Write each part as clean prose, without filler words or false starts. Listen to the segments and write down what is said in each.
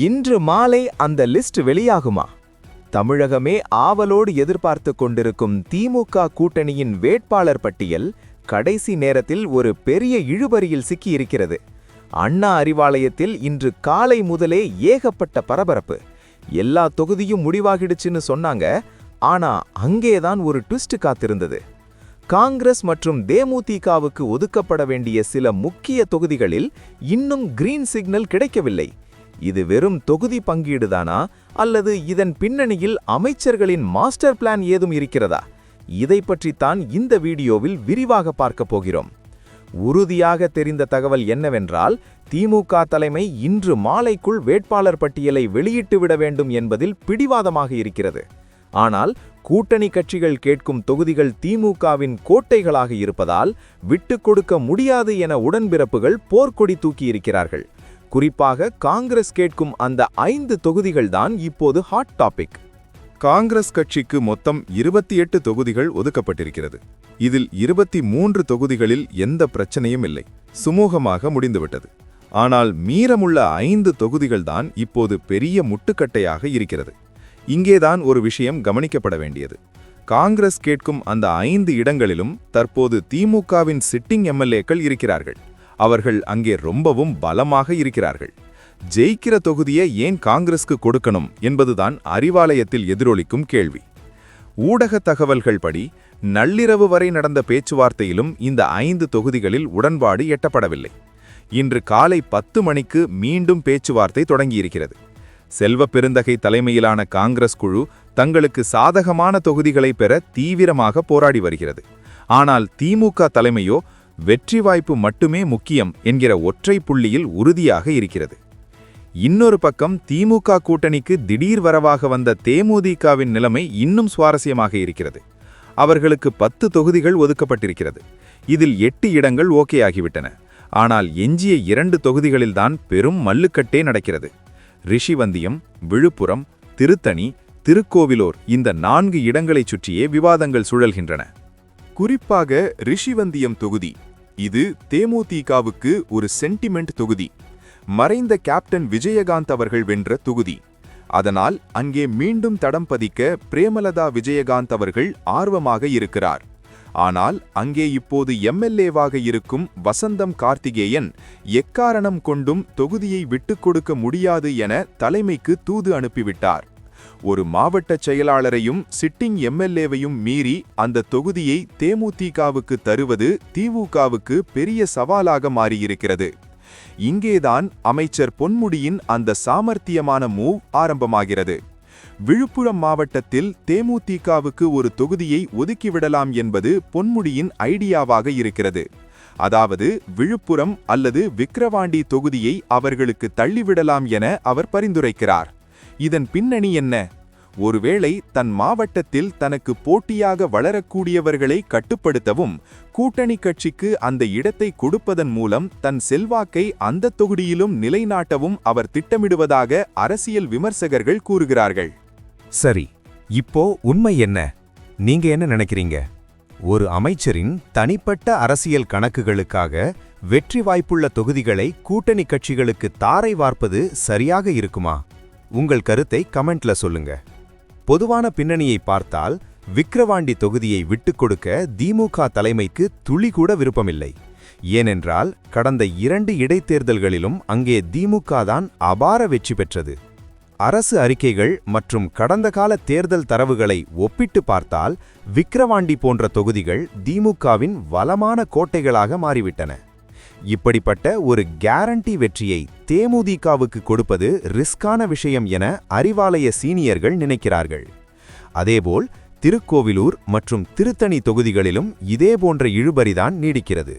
இன்று மாலை அந்த லிஸ்ட் வெளியாகுமா? தமிழகமே ஆவலோடு எதிர்பார்த்து கொண்டிருக்கும் திமுக கூட்டணியின் வேட்பாளர் பட்டியல் கடைசி நேரத்தில் ஒரு பெரிய இழுபறியில் சிக்கியிருக்கிறது. அண்ணா அறிவாலயத்தில் இன்று காலை முதலே ஏகப்பட்ட பரபரப்பு. எல்லா தொகுதியும் முடிவாகிடுச்சுன்னு சொன்னாங்க. ஆனா அங்கேதான் ஒரு ட்விஸ்ட் காத்திருந்தது. காங்கிரஸ் மற்றும் தேமுதிகவுக்கு ஒதுக்கப்பட வேண்டிய சில முக்கிய தொகுதிகளில் இன்னும் கிரீன் சிக்னல் கிடைக்கவில்லை. இது வெறும் தொகுதி பங்கீடுதானா அல்லது இதன் பின்னணியில் அமைச்சர்களின் மாஸ்டர் பிளான் ஏதும் இருக்கிறதா? இதை பற்றித்தான் இந்த வீடியோவில் விரிவாக பார்க்க போகிறோம். உறுதியாக தெரிந்த தகவல் என்னவென்றால், திமுக தலைமை இன்று மாலைக்குள் வேட்பாளர் பட்டியலை வெளியிட்டுவிட வேண்டும் என்பதில் பிடிவாதமாக இருக்கிறது. ஆனால் கூட்டணி கட்சிகள் கேட்கும் தொகுதிகள் திமுகவின் கோட்டைகளாக இருப்பதால் விட்டுக் கொடுக்க முடியாது என உடன்பிறப்புகள் போர்க்கொடி தூக்கியிருக்கிறார்கள். குறிப்பாக காங்கிரஸ் கேட்கும் அந்த 5 தொகுதிகள்தான் இப்போது ஹாட் டாபிக். காங்கிரஸ் கட்சிக்கு மொத்தம் 28 தொகுதிகள் ஒதுக்கப்பட்டிருக்கிறது. இதில் 23 தொகுதிகளில் எந்த பிரச்சனையும் இல்லை, சுமூகமாக முடிந்துவிட்டது. ஆனால் மீதமுள்ள 5 தொகுதிகள்தான் இப்போது பெரிய முட்டுக்கட்டையாக இருக்கிறது. இங்கேதான் ஒரு விஷயம் கவனிக்கப்பட வேண்டியது. காங்கிரஸ் கேட்கும் அந்த 5 இடங்களிலும் தற்போது திமுகவின் சிட்டிங் எம்எல்ஏக்கள் இருக்கிறார்கள். அவர்கள் அங்கே ரொம்பவும் பலமாக இருக்கிறார்கள். ஜெயிக்கிற தொகுதியை ஏன் காங்கிரஸ்க்கு கொடுக்கணும் என்பதுதான் அறிவாலயத்தில் எதிரொலிக்கும் கேள்வி. ஊடக தகவல்கள் படி நள்ளிரவு வரை நடந்த பேச்சுவார்த்தையிலும் இந்த 5 தொகுதிகளில் உடன்பாடு எட்டப்படவில்லை. இன்று காலை 10 மணிக்கு மீண்டும் பேச்சுவார்த்தை தொடங்கியிருக்கிறது. செல்வ பெருந்தகை தலைமையிலான காங்கிரஸ் குழு தங்களுக்கு சாதகமான தொகுதிகளை பெற தீவிரமாக போராடி வருகிறது. ஆனால் திமுக தலைமையோ வெற்றி வாய்ப்பு மட்டுமே முக்கியம் என்கிற ஒற்றை புள்ளியில் உறுதியாக இருக்கிறது. இன்னொரு பக்கம் திமுக கூட்டணிக்கு திடீர் வரவாக வந்த தேமுதிகவின் நிலைமை இன்னும் சுவாரஸ்யமாக இருக்கிறது. அவர்களுக்கு 10 தொகுதிகள் ஒதுக்கப்பட்டிருக்கிறது. இதில் 8 இடங்கள் ஓகே ஆகிவிட்டன. ஆனால் எஞ்சிய 2 தொகுதிகளில்தான் பெரும் மல்லுக்கட்டே நடக்கிறது. ரிஷிவந்தியம், விழுப்புரம், திருத்தணி, திருக்கோவிலூர் இந்த 4 இடங்களைச் சுற்றியே விவாதங்கள் சுழல்கின்றன. குறிப்பாக ரிஷிவந்தியம் தொகுதி, இது தேமுதிகவுக்கு ஒரு சென்டிமெண்ட் தொகுதி. மறைந்த கேப்டன் விஜயகாந்த் அவர்கள் வென்ற தொகுதி. அதனால் அங்கே மீண்டும் தடம் பதிக்க பிரேமலதா விஜயகாந்த் அவர்கள் ஆர்வமாக இருக்கிறார். ஆனால் அங்கே இப்போது எம்எல்ஏவாக இருக்கும் வசந்தம் கார்த்திகேயன் எக்காரணம் கொண்டும் தொகுதியை விட்டுக் கொடுக்க முடியாது என தலைமைக்கு தூது அனுப்பிவிட்டார். ஒரு மாவட்ட செயலாளரையும் சிட்டிங் எம்எல்ஏவையும் மீறி அந்த தொகுதியை தேமுதிகவுக்கு தருவது திமுகவுக்கு பெரிய சவாலாக மாறியிருக்கிறது. இங்கேதான் அமைச்சர் பொன்முடியின் அந்த சாமர்த்தியமான மூவ் ஆரம்பமாகிறது. விழுப்புரம் மாவட்டத்தில் தேமுதிகவுக்கு ஒரு தொகுதியை ஒதுக்கிவிடலாம் என்பது பொன்முடியின் ஐடியாவாக இருக்கிறது. அதாவது விழுப்புரம் அல்லது விக்கிரவாண்டி தொகுதியை அவர்களுக்கு தள்ளிவிடலாம் என அவர் பரிந்துரைக்கிறார். இதன் பின்னணி என்ன? ஒருவேளை தன் மாவட்டத்தில் தனக்கு போட்டியாக வளரக்கூடியவர்களை கட்டுப்படுத்தவும் கூட்டணி கட்சிக்கு அந்த இடத்தை கொடுப்பதன் மூலம் தன் செல்வாக்கை அந்த தொகுதியிலும் நிலைநாட்டவும் அவர் திட்டமிடுவதாக அரசியல் விமர்சகர்கள் கூறுகிறார்கள். சரி, இப்போ உண்மை என்ன? நீங்க என்ன நினைக்கிறீங்க? ஒரு அமைச்சரின் தனிப்பட்ட அரசியல் கணக்குகளுக்காக வெற்றி வாய்ப்புள்ள தொகுதிகளை கூட்டணி கட்சிகளுக்கு தாரை வார்ப்பது சரியாக இருக்குமா? உங்கள் கருத்தை கமெண்ட்ல சொல்லுங்க. பொதுவான பின்னணியை பார்த்தால் விக்கிரவாண்டி தொகுதியை விட்டுக் கொடுக்க திமுக தலைமைக்கு துளி கூட விருப்பமில்லை. ஏனென்றால் கடந்த 2 இடைத்தேர்தல்களிலும் அங்கே திமுக தான் அபார வெற்றி பெற்றது. அரசு அறிக்கைகள் மற்றும் கடந்த கால தேர்தல் தரவுகளை ஒப்பிட்டு பார்த்தால் விக்கிரவாண்டி போன்ற தொகுதிகள் திமுகவின் வளமான கோட்டைகளாக மாறிவிட்டன. இப்படிப்பட்ட ஒரு கேரண்டி வெற்றியை தேமுதிகவுக்கு கொடுப்பது ரிஸ்கான விஷயம் என அறிவாலய சீனியர்கள் நினைக்கிறார்கள். அதேபோல் திருக்கோவிலூர் மற்றும் திருத்தணி தொகுதிகளிலும் இதேபோன்ற இழுபறிதான் நீடிக்கிறது.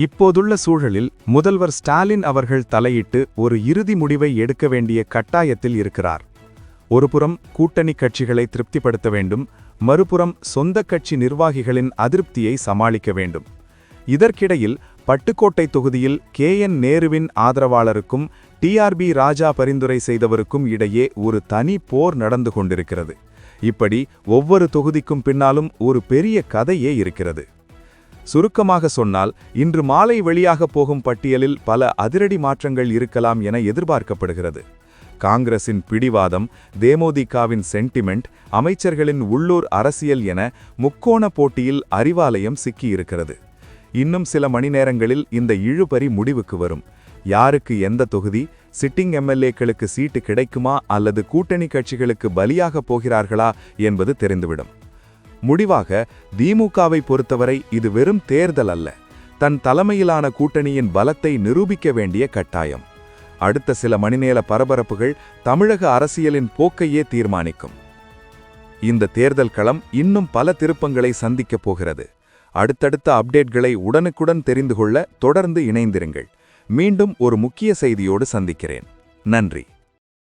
இப்போதுள்ள சூழலில் முதல்வர் ஸ்டாலின் அவர்கள் தலையிட்டு ஒரு இறுதி முடிவை எடுக்க வேண்டிய கட்டாயத்தில் இருக்கிறார். ஒருபுறம் கூட்டணி கட்சிகளை திருப்திப்படுத்த வேண்டும், மறுபுறம் சொந்த கட்சி நிர்வாகிகளின் அதிருப்தியை சமாளிக்க வேண்டும். இதற்கிடையில் பட்டுக்கோட்டை தொகுதியில் KN நேருவின் ஆதரவாளருக்கும் TRB ராஜா பரிந்துரை செய்தவருக்கும் இடையே ஒரு தனி போர் நடந்து கொண்டிருக்கிறது. இப்படி ஒவ்வொரு தொகுதிக்கும் பின்னாலும் ஒரு பெரிய கதையே இருக்கிறது. சுருக்கமாக சொன்னால், இன்று மாலை வெளியாக போகும் பட்டியலில் பல அதிரடி மாற்றங்கள் இருக்கலாம் என எதிர்பார்க்கப்படுகிறது. காங்கிரசின் பிடிவாதம், தேமுதிகவின் சென்டிமெண்ட், அமைச்சர்களின் உள்ளூர் அரசியல் என முக்கோண போட்டியில் அறிவாலயம் சிக்கியிருக்கிறது. இன்னும் சில மணி நேரங்களில் இந்த இழுபறி முடிவுக்கு வரும். யாருக்கு எந்த தொகுதி, சிட்டிங் எம்எல்ஏக்களுக்கு சீட்டு கிடைக்குமா அல்லது கூட்டணி கட்சிகளுக்கு பலியாக போகிறார்களா என்பது தெரிந்துவிடும். முடிவாக திமுகவை பொறுத்தவரை இது வெறும் தேர்தல் அல்ல, தன் தலைமையிலான கூட்டணியின் பலத்தை நிரூபிக்க வேண்டிய கட்டாயம். அடுத்த சில மணிநேர பரபரப்புகள் தமிழக அரசியலின் போக்கையே தீர்மானிக்கும். இந்த தேர்தல் களம் இன்னும் பல திருப்பங்களை சந்திக்கப் போகிறது. அடுத்தடுத்த அப்டேட்களை உடனுக்குடன் தெரிந்து கொள்ள தொடர்ந்து இணைந்திருங்கள். மீண்டும் ஒரு முக்கிய செய்தியோடு சந்திக்கிறேன். நன்றி.